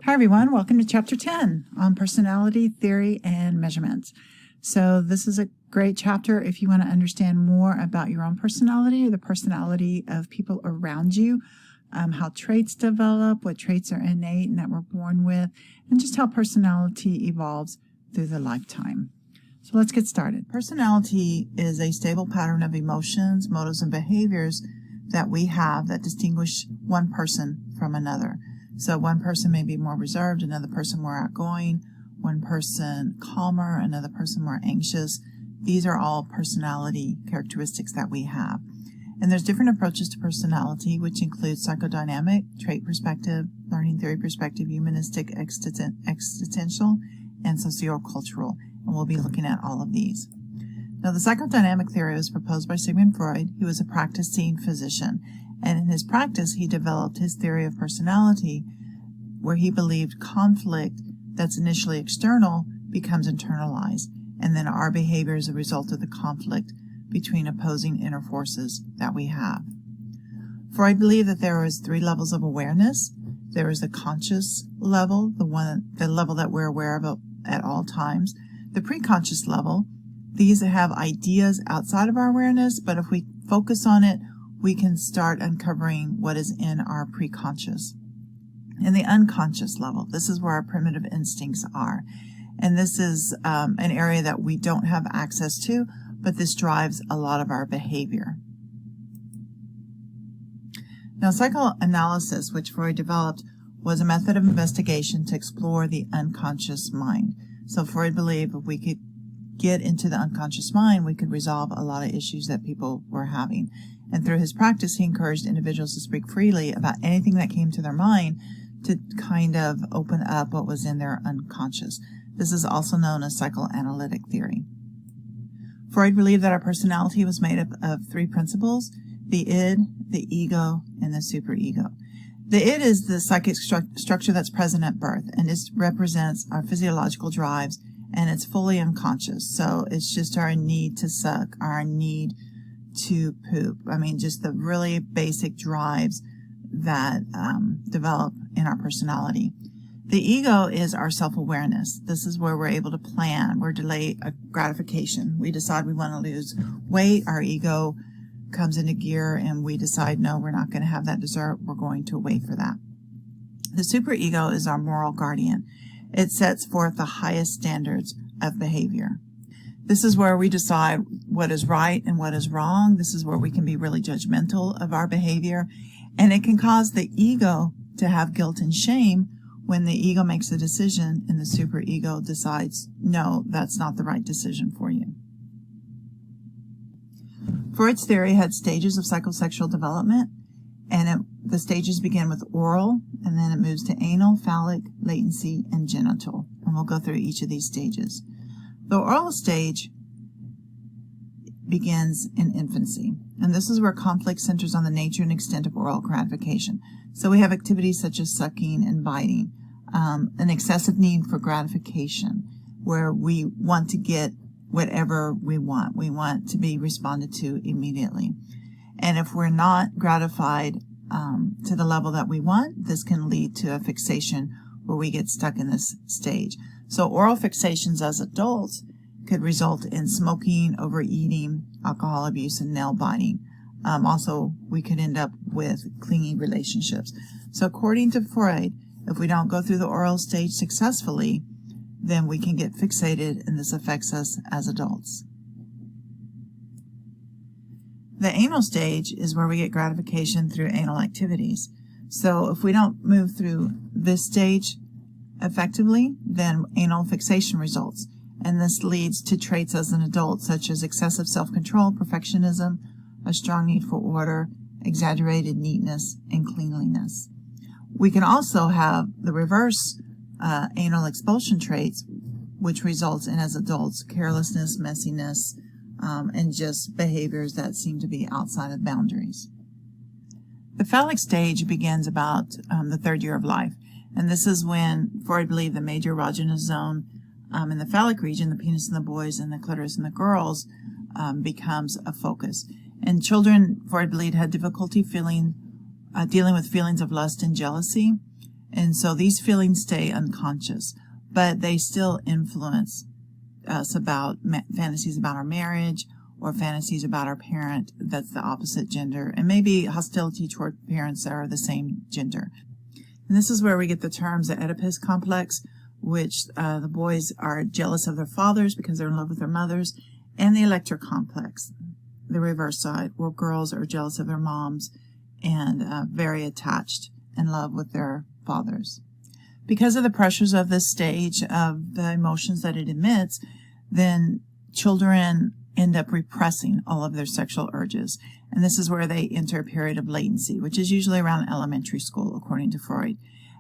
Hi everyone, welcome to Chapter 10 on Personality, Theory, and Measurements. So this is a great chapter if you want to understand more about your own personality or the personality of people around you, how traits develop, what traits are innate and that we're born with, and just how personality evolves through the lifetime. So let's get started. Personality is a stable pattern of emotions, motives, and behaviors that we have that distinguish one person from another. So one person may be more reserved, another person more outgoing, one person calmer, another person more anxious. These are all personality characteristics that we have. And there's different approaches to personality, which include psychodynamic, trait perspective, learning theory perspective, humanistic, existential, and sociocultural. And we'll be looking at all of these. Now, the psychodynamic theory was proposed by Sigmund Freud, who was a practicing physician. And in his practice, he developed his theory of personality, where he believed conflict that's initially external becomes internalized, and then our behavior is a result of the conflict between opposing inner forces that we have. Freud believed that there was 3 levels of awareness. There is the conscious level, the level that we're aware of at all times. The preconscious level, these have ideas outside of our awareness, but if we focus on it, we can start uncovering what is in our preconscious. And the unconscious level, this is where our primitive instincts are. And this is an area that we don't have access to, but this drives a lot of our behavior. Now, psychoanalysis, which Freud developed, was a method of investigation to explore the unconscious mind. So Freud believed if we could get into the unconscious mind, we could resolve a lot of issues that people were having. And through his practice, he encouraged individuals to speak freely about anything that came to their mind to kind of open up what was in their unconscious. This is also known as psychoanalytic theory. Freud believed that our personality was made up of 3 principles: the id, the ego, and the superego. The id is the psychic structure that's present at birth, and it represents our physiological drives, and it's fully unconscious. So it's just our need to suck, our need to poop. I mean, just the really basic drives that develop in our personality. The ego is our self-awareness. This is where we're able to plan. We're delay a gratification. We decide we want to lose weight. Our ego comes into gear and we decide, no, we're not going to have that dessert. We're going to wait for that. The superego is our moral guardian. It sets forth the highest standards of behavior. This is where we decide what is right and what is wrong. This is where we can be really judgmental of our behavior. And it can cause the ego to have guilt and shame when the ego makes a decision and the superego decides, no, that's not the right decision for you. Freud's theory had stages of psychosexual development, and the stages begin with oral, and then it moves to anal, phallic, latency, and genital. And we'll go through each of these stages. The oral stage begins in infancy, and this is where conflict centers on the nature and extent of oral gratification. So we have activities such as sucking and biting, an excessive need for gratification, where we want to get whatever we want. We want to be responded to immediately. And if we're not gratified to the level that we want, this can lead to a fixation where we get stuck in this stage. So oral fixations as adults could result in smoking, overeating, alcohol abuse, and nail biting. Also, we could end up with clingy relationships. So according to Freud, if we don't go through the oral stage successfully, then we can get fixated, and this affects us as adults. The anal stage is where we get gratification through anal activities. So if we don't move through this stage effectively, then anal fixation results. And this leads to traits as an adult, such as excessive self-control, perfectionism, a strong need for order, exaggerated neatness, and cleanliness. We can also have the reverse anal expulsion traits, which results in, as adults, carelessness, messiness, and just behaviors that seem to be outside of boundaries. The phallic stage begins about the 3rd year of life, and this is when Freud believed the major erogenous zone in the phallic region, the penis in the boys and the clitoris in the girls, becomes a focus. And children, Freud believed, had difficulty dealing with feelings of lust and jealousy. And so these feelings stay unconscious, but they still influence us about fantasies about our marriage or fantasies about our parent that's the opposite gender, and maybe hostility toward parents that are the same gender. And this is where we get the terms the Oedipus complex, which the boys are jealous of their fathers because they're in love with their mothers, and the Electra complex, the reverse side, where girls are jealous of their moms and very attached in love with their fathers. Because of the pressures of this stage, of the emotions that it emits, then children end up repressing all of their sexual urges. And this is where they enter a period of latency, which is usually around elementary school, according to Freud.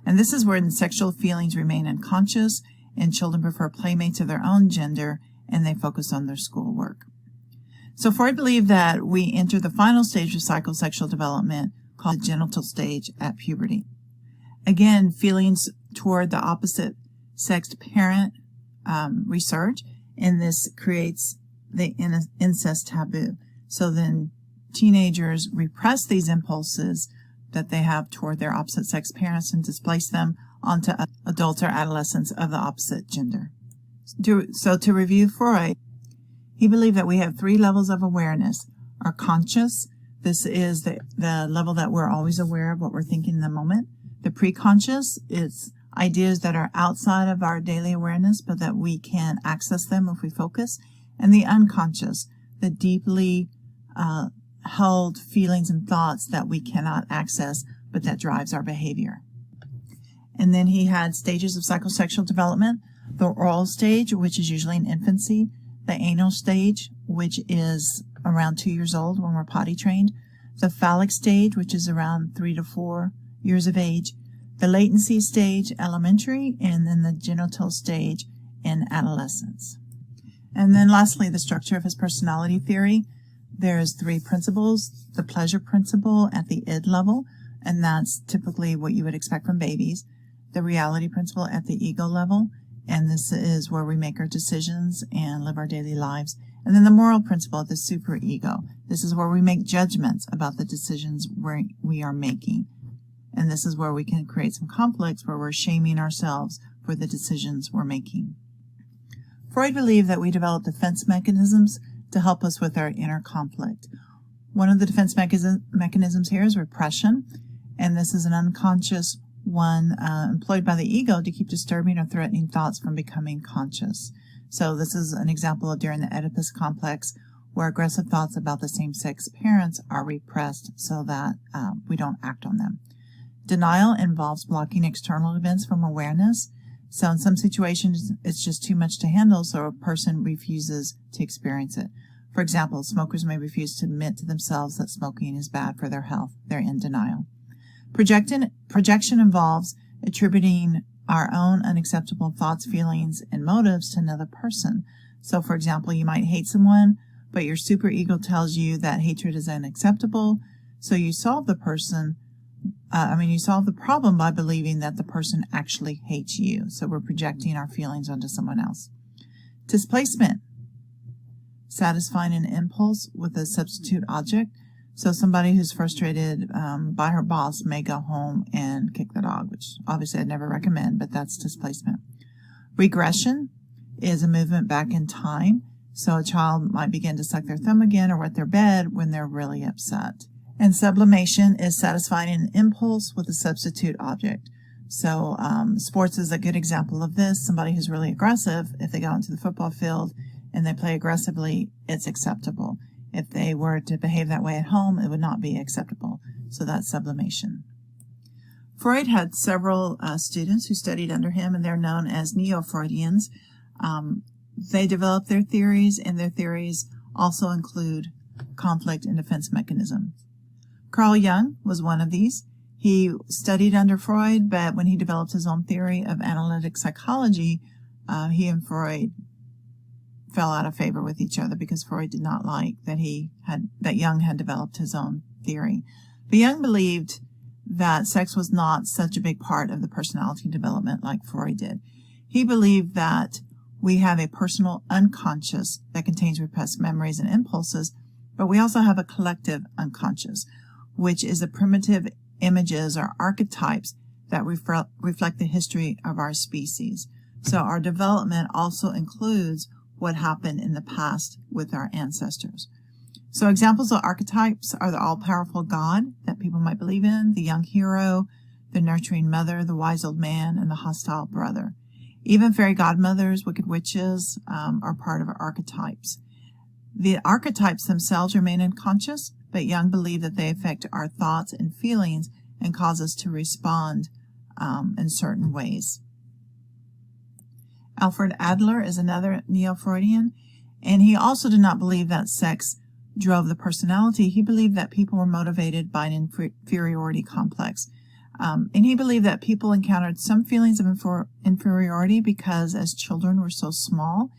And this is where the sexual feelings remain unconscious, and children prefer playmates of their own gender, and they focus on their schoolwork. So Freud believed that we enter the final stage of psychosexual development, called the genital stage, at puberty. Again, feelings toward the opposite sexed parent resurge, and this creates the incest taboo. So then teenagers repress these impulses that they have toward their opposite sex parents and displace them onto adults or adolescents of the opposite gender. So to review Freud, he believed that we have 3 levels of awareness. Our conscious, this is the level that we're always aware of what we're thinking in the moment. The preconscious is ideas that are outside of our daily awareness, but that we can access them if we focus. And the unconscious, the deeply held feelings and thoughts that we cannot access, but that drives our behavior. And then he had stages of psychosexual development: the oral stage, which is usually in infancy; the anal stage, which is around 2 years old when we're potty trained; the phallic stage, which is around 3 to 4 years of age; the latency stage, elementary; and then the genital stage in adolescence. And then lastly, the structure of his personality theory. There's 3 principles: the pleasure principle at the id level, and that's typically what you would expect from babies; the reality principle at the ego level, and this is where we make our decisions and live our daily lives; and then the moral principle at the superego. This is where we make judgments about the decisions we are making, and this is where we can create some conflicts where we're shaming ourselves for the decisions we're making. Freud believed that we develop defense mechanisms to help us with our inner conflict. One of the defense mechanisms here is repression, and this is an unconscious one employed by the ego to keep disturbing or threatening thoughts from becoming conscious. So this is an example of during the Oedipus complex, where aggressive thoughts about the same-sex parents are repressed so that we don't act on them. Denial involves blocking external events from awareness. So in some situations, it's just too much to handle, so a person refuses to experience it. For example, smokers may refuse to admit to themselves that smoking is bad for their health. They're in denial. Projection involves attributing our own unacceptable thoughts, feelings, and motives to another person. So, for example, you might hate someone, but your superego tells you that hatred is unacceptable, so you solve the problem by believing that the person actually hates you. So we're projecting our feelings onto someone else. Displacement, satisfying an impulse with a substitute object. So somebody who's frustrated by her boss may go home and kick the dog, which obviously I'd never recommend, but that's displacement. Regression is a movement back in time. So a child might begin to suck their thumb again or wet their bed when they're really upset. And sublimation is satisfying an impulse with a substitute object. So sports is a good example of this. Somebody who's really aggressive, if they go into the football field and they play aggressively, it's acceptable. If they were to behave that way at home, it would not be acceptable. So that's sublimation. Freud had several students who studied under him, and they're known as Neo-Freudians. They developed their theories, and their theories also include conflict and defense mechanisms. Carl Jung was one of these. He studied under Freud, but when he developed his own theory of analytic psychology, he and Freud fell out of favor with each other because Freud did not like that Jung had developed his own theory. But Jung believed that sex was not such a big part of the personality development like Freud did. He believed that we have a personal unconscious that contains repressed memories and impulses, but we also have a collective unconscious, which is the primitive images or archetypes that reflect the history of our species. So our development also includes what happened in the past with our ancestors. So examples of archetypes are the all-powerful God that people might believe in, the young hero, the nurturing mother, the wise old man, and the hostile brother. Even fairy godmothers, wicked witches, are part of our archetypes. The archetypes themselves remain unconscious, but Jung believed that they affect our thoughts and feelings and cause us to respond in certain ways. Alfred Adler is another neo-Freudian, and he also did not believe that sex drove the personality. He believed that people were motivated by an inferiority complex. And he believed that people encountered some feelings of inferiority because as children we're so small,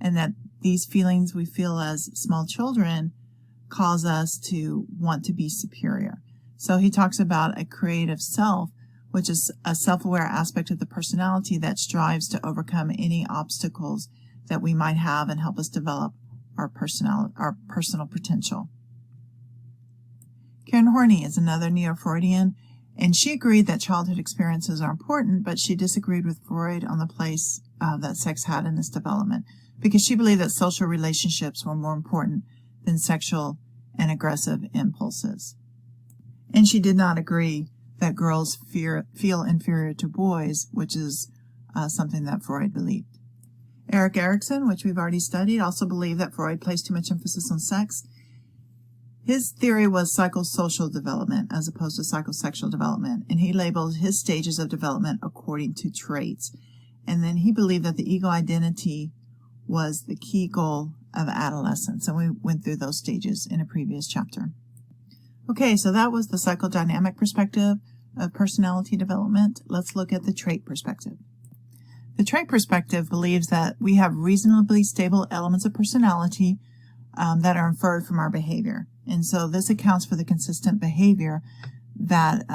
and that these feelings we feel as small children cause us to want to be superior. So he talks about a creative self, which is a self-aware aspect of the personality that strives to overcome any obstacles that we might have and help us develop our personal potential. Karen Horney is another neo-Freudian, and she agreed that childhood experiences are important, but she disagreed with Freud on the place that sex had in this development, because she believed that social relationships were more important than sexual and aggressive impulses. And she did not agree that girls feel inferior to boys, which is something that Freud believed. Erik Erikson, which we've already studied, also believed that Freud placed too much emphasis on sex. His theory was psychosocial development as opposed to psychosexual development, and he labeled his stages of development according to traits. And then he believed that the ego identity was the key goal of adolescence, and we went through those stages in a previous chapter. Okay, so that was the psychodynamic perspective of personality development. Let's look at the trait perspective. The trait perspective believes that we have reasonably stable elements of personality that are inferred from our behavior. And so this accounts for the consistent behavior that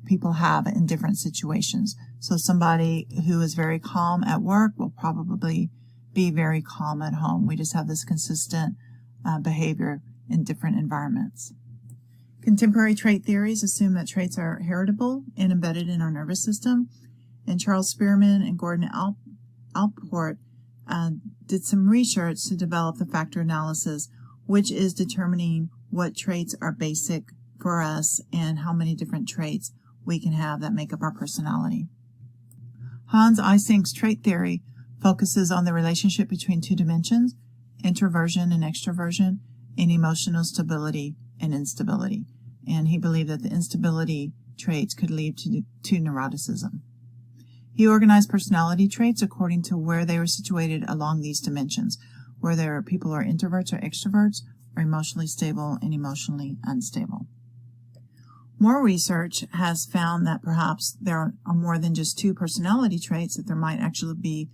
people have in different situations. So somebody who is very calm at work will probably be very calm at home. We just have this consistent behavior in different environments. Contemporary trait theories assume that traits are heritable and embedded in our nervous system. And Charles Spearman and Gordon Allport did some research to develop the factor analysis, which is determining what traits are basic for us and how many different traits we can have that make up our personality. Hans Eysenk's trait theory focuses on the relationship between two dimensions, introversion and extroversion, and emotional stability and instability. And he believed that the instability traits could lead to neuroticism. He organized personality traits according to where they were situated along these dimensions, whether people are introverts or extroverts, or emotionally stable and emotionally unstable. More research has found that perhaps there are more than just two personality traits, that there might actually be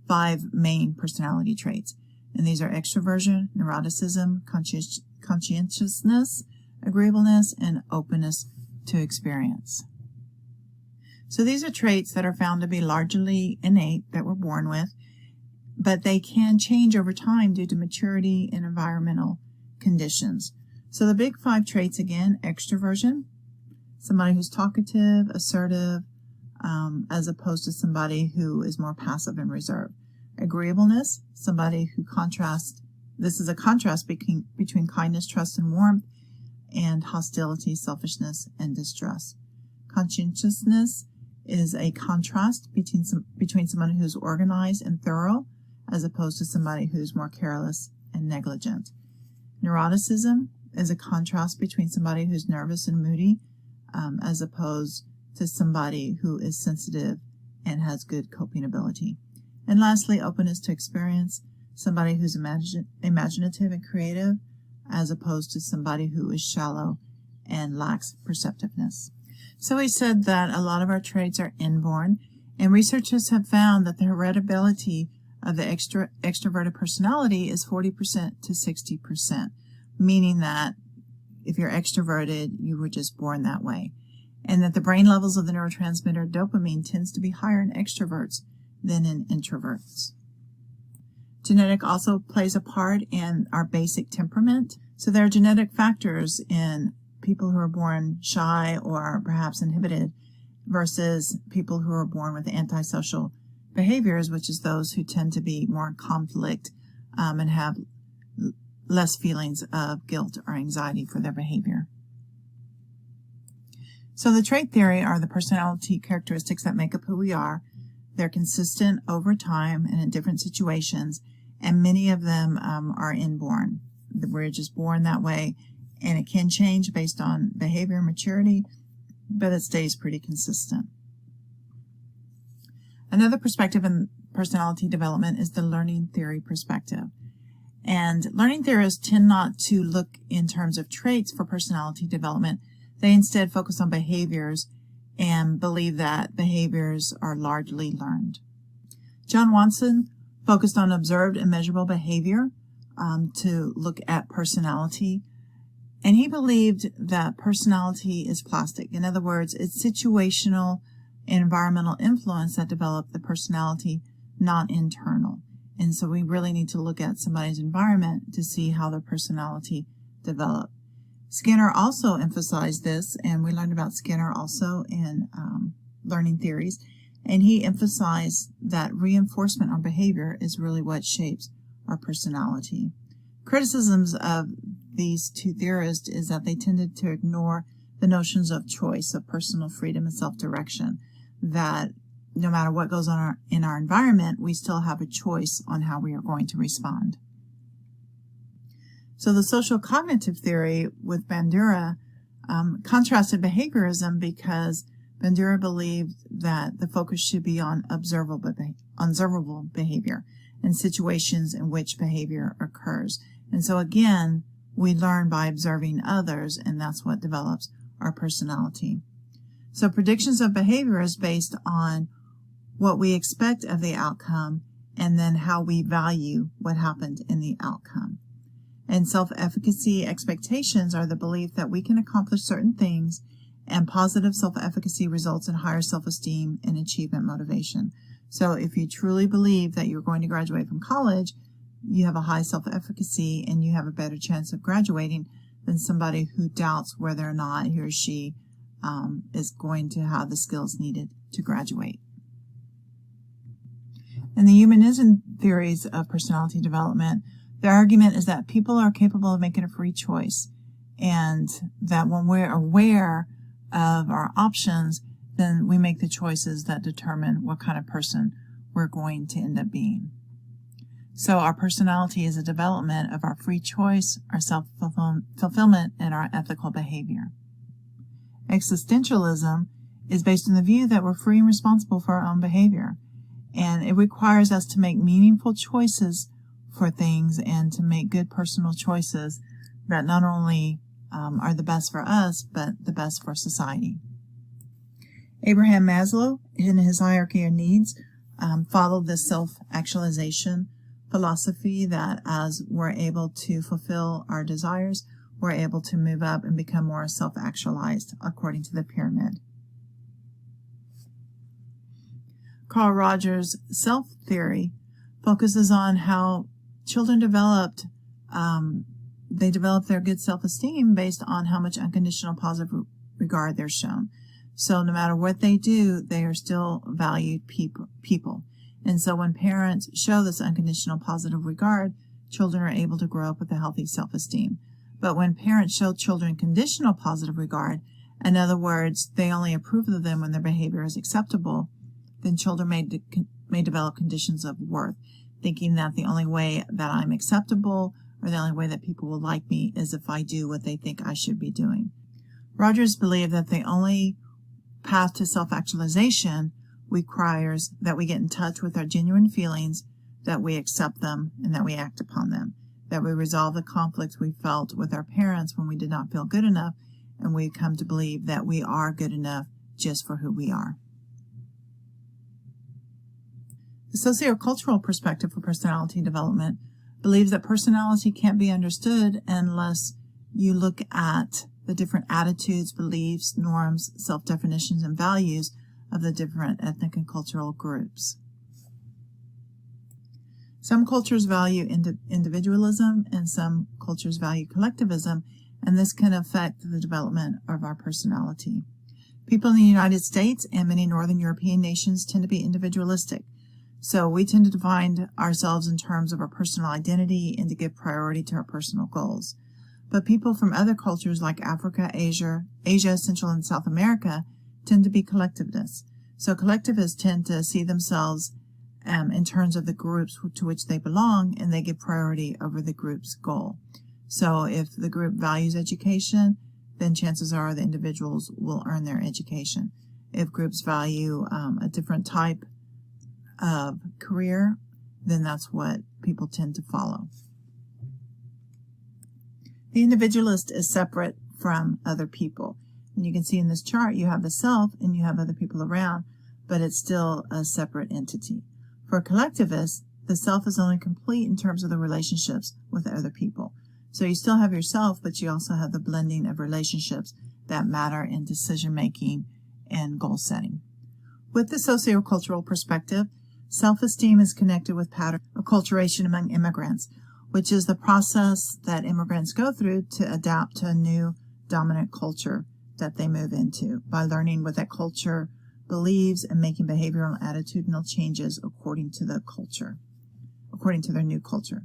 5 main personality traits. And these are extroversion, neuroticism, conscientiousness, agreeableness, and openness to experience. So these are traits that are found to be largely innate, that we're born with, but they can change over time due to maturity and environmental conditions. So the big 5 traits again: extroversion, somebody who's talkative, assertive, as opposed to somebody who is more passive and reserved. Agreeableness, somebody who contrasts, this is a contrast between kindness, trust, and warmth, and hostility, selfishness, and distrust. Conscientiousness is a contrast between someone who's organized and thorough, as opposed to somebody who's more careless and negligent. Neuroticism is a contrast between somebody who's nervous and moody, as opposed to somebody who is sensitive and has good coping ability. And lastly, openness to experience, somebody who's imaginative and creative, as opposed to somebody who is shallow and lacks perceptiveness. So he said that a lot of our traits are inborn, and researchers have found that the heritability of the extroverted personality is 40% to 60%, meaning that if you're extroverted, you were just born that way, and that the brain levels of the neurotransmitter dopamine tends to be higher in extroverts than in introverts. Genetic also plays a part in our basic temperament. So there are genetic factors in people who are born shy or perhaps inhibited versus people who are born with antisocial behaviors, which is those who tend to be more in conflict and have less feelings of guilt or anxiety for their behavior. So the trait theory are the personality characteristics that make up who we are. They're consistent over time and in different situations, and many of them are inborn. We're just born that way, and it can change based on behavior and maturity, but it stays pretty consistent. Another perspective in personality development is the learning theory perspective. And learning theorists tend not to look in terms of traits for personality development. They instead focus on behaviors and believe that behaviors are largely learned. John Watson focused on observed and measurable behavior to look at personality. And he believed that personality is plastic. In other words, it's situational and environmental influence that develop the personality, not internal. And so we really need to look at somebody's environment to see how their personality developed. Skinner also emphasized this, and we learned about Skinner also in learning theories, and he emphasized that reinforcement on behavior is really what shapes our personality. Criticisms of these two theorists is that they tended to ignore the notions of choice, of personal freedom and self-direction, that no matter what goes on in our environment, we still have a choice on how we are going to respond. So the social cognitive theory with Bandura contrasted behaviorism because Bandura believed that the focus should be on observable behavior and situations in which behavior occurs. And so again, we learn by observing others, and that's what develops our personality. So predictions of behavior is based on what we expect of the outcome and then how we value what happened in the outcome. And self-efficacy expectations are the belief that we can accomplish certain things, and positive self-efficacy results in higher self-esteem and achievement motivation. So if you truly believe that you're going to graduate from college, you have a high self-efficacy and you have a better chance of graduating than somebody who doubts whether or not he or she is going to have the skills needed to graduate. In the humanism theories of personality development, the argument is that people are capable of making a free choice, and that when we're aware of our options, then we make the choices that determine what kind of person we're going to end up being. So our personality is a development of our free choice, our self-fulfillment, and our ethical behavior. Existentialism is based on the view that we're free and responsible for our own behavior, and it requires us to make meaningful choices for things and to make good personal choices that not only are the best for us, but the best for society. Abraham Maslow, in his hierarchy of needs, followed this self-actualization philosophy that as we're able to fulfill our desires, we're able to move up and become more self-actualized according to the pyramid. Carl Rogers' self-theory focuses on how children develop their good self-esteem based on how much unconditional positive regard they're shown. So no matter what they do, they are still valued people. And so when parents show this unconditional positive regard, children are able to grow up with a healthy self-esteem. But when parents show children conditional positive regard, in other words, they only approve of them when their behavior is acceptable, then children may develop conditions of worth, thinking that the only way that I'm acceptable or the only way that people will like me is if I do what they think I should be doing. Rogers believed that the only path to self-actualization requires that we get in touch with our genuine feelings, that we accept them, and that we act upon them, that we resolve the conflicts we felt with our parents when we did not feel good enough, and we come to believe that we are good enough just for who we are. The sociocultural perspective for personality development believes that personality can't be understood unless you look at the different attitudes, beliefs, norms, self-definitions, and values of the different ethnic and cultural groups. Some cultures value individualism and some cultures value collectivism, and this can affect the development of our personality. People in the United States and many Northern European nations tend to be individualistic. So we tend to define ourselves in terms of our personal identity and to give priority to our personal goals. But people from other cultures like Africa, Asia, Central and South America tend to be collectivists. So collectivists tend to see themselves in terms of the groups to which they belong, and they give priority over the group's goal. So if the group values education, then chances are the individuals will earn their education. If groups value a different type of career, then that's what people tend to follow. The individualist is separate from other people. And you can see in this chart you have the self and you have other people around, but it's still a separate entity. For a collectivist, the self is only complete in terms of the relationships with other people. So you still have yourself, but you also have the blending of relationships that matter in decision making and goal setting. With the sociocultural perspective, self-esteem is connected with pattern acculturation among immigrants, which is the process that immigrants go through to adapt to a new dominant culture that they move into by learning what that culture believes and making behavioral and attitudinal changes according to the culture, according to their new culture.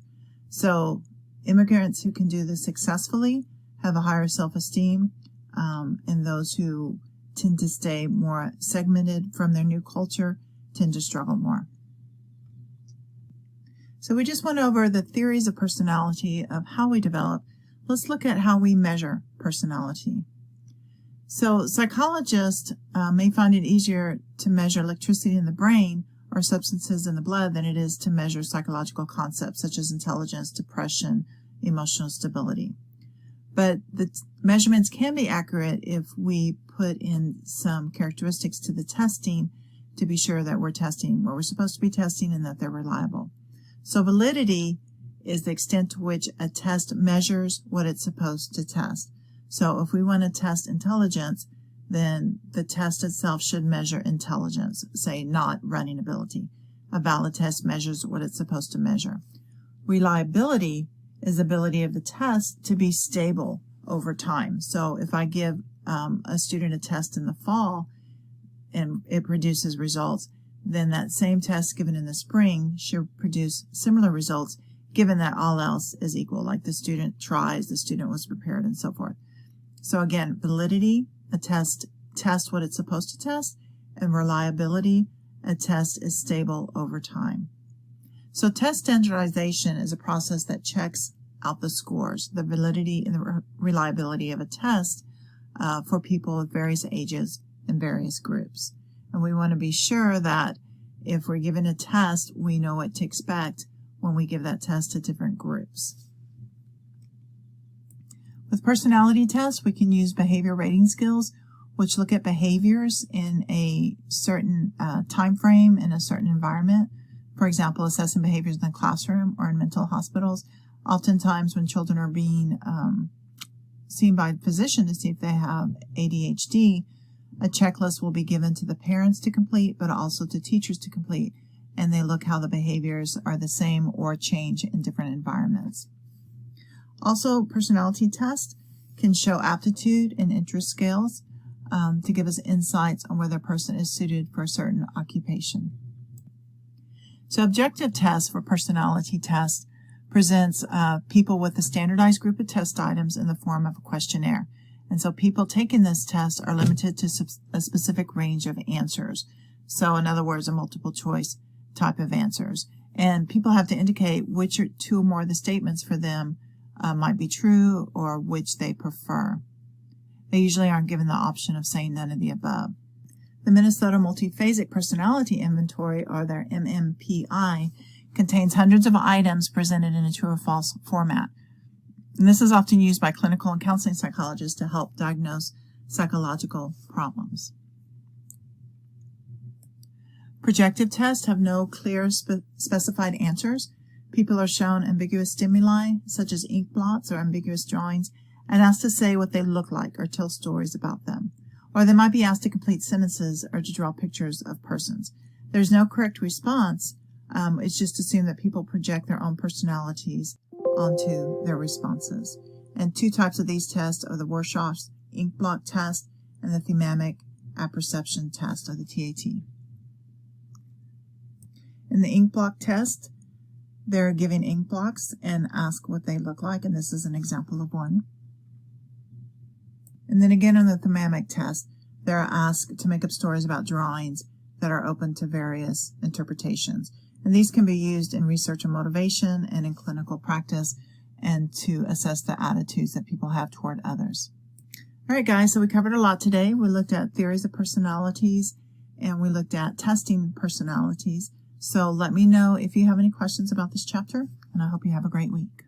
So immigrants who can do this successfully have a higher self-esteem, and those who tend to stay more segmented from their new culture tend to struggle more. So we just went over the theories of personality, of how we develop. Let's look at how we measure personality. So psychologists may find it easier to measure electricity in the brain or substances in the blood than it is to measure psychological concepts such as intelligence, depression, emotional stability. But the measurements can be accurate if we put in some characteristics to the testing to be sure that we're testing what we're supposed to be testing and that they're reliable. So validity is the extent to which a test measures what it's supposed to test. So if we want to test intelligence, then the test itself should measure intelligence, say not running ability. A valid test measures what it's supposed to measure. Reliability is the ability of the test to be stable over time. So if I give a student a test in the fall and it produces results, then that same test given in the spring should produce similar results given that all else is equal, like the student tries, the student was prepared, and so forth. So again, validity, a test tests what it's supposed to test, and reliability, a test is stable over time. So test standardization is a process that checks out the scores, the validity and the reliability of a test for people of various ages and various groups. And we want to be sure that if we're given a test, we know what to expect when we give that test to different groups. With personality tests, we can use behavior rating skills, which look at behaviors in a certain time frame in a certain environment. For example, assessing behaviors in the classroom or in mental hospitals. Oftentimes when children are being seen by a physician to see if they have ADHD, a checklist will be given to the parents to complete, but also to teachers to complete, and they look how the behaviors are the same or change in different environments. Also, personality tests can show aptitude and interest scales to give us insights on whether a person is suited for a certain occupation. So objective tests for personality tests presents people with a standardized group of test items in the form of a questionnaire. And so people taking this test are limited to a specific range of answers. So in other words, a multiple choice type of answers. And people have to indicate which or two or more of the statements for them might be true or which they prefer. They usually aren't given the option of saying none of the above. The Minnesota Multiphasic Personality Inventory, or their MMPI, contains hundreds of items presented in a true or false format. And this is often used by clinical and counseling psychologists to help diagnose psychological problems. Projective tests have no clear specified answers. People are shown ambiguous stimuli, such as ink blots or ambiguous drawings, and asked to say what they look like or tell stories about them. Or they might be asked to complete sentences or to draw pictures of persons. There's no correct response. It's just assumed that people project their own personalities onto their responses. And two types of these tests are the Warshaw's ink blot test and the thematic apperception test, or the TAT. In the ink block test, they're giving ink blocks and ask what they look like, and this is an example of one. And then again on the thamamic test, they're asked to make up stories about drawings that are open to various interpretations. And these can be used in research and motivation and in clinical practice, and to assess the attitudes that people have toward others. All right, guys, so we covered a lot today. We looked at theories of personalities, and we looked at testing personalities. So let me know if you have any questions about this chapter, and I hope you have a great week.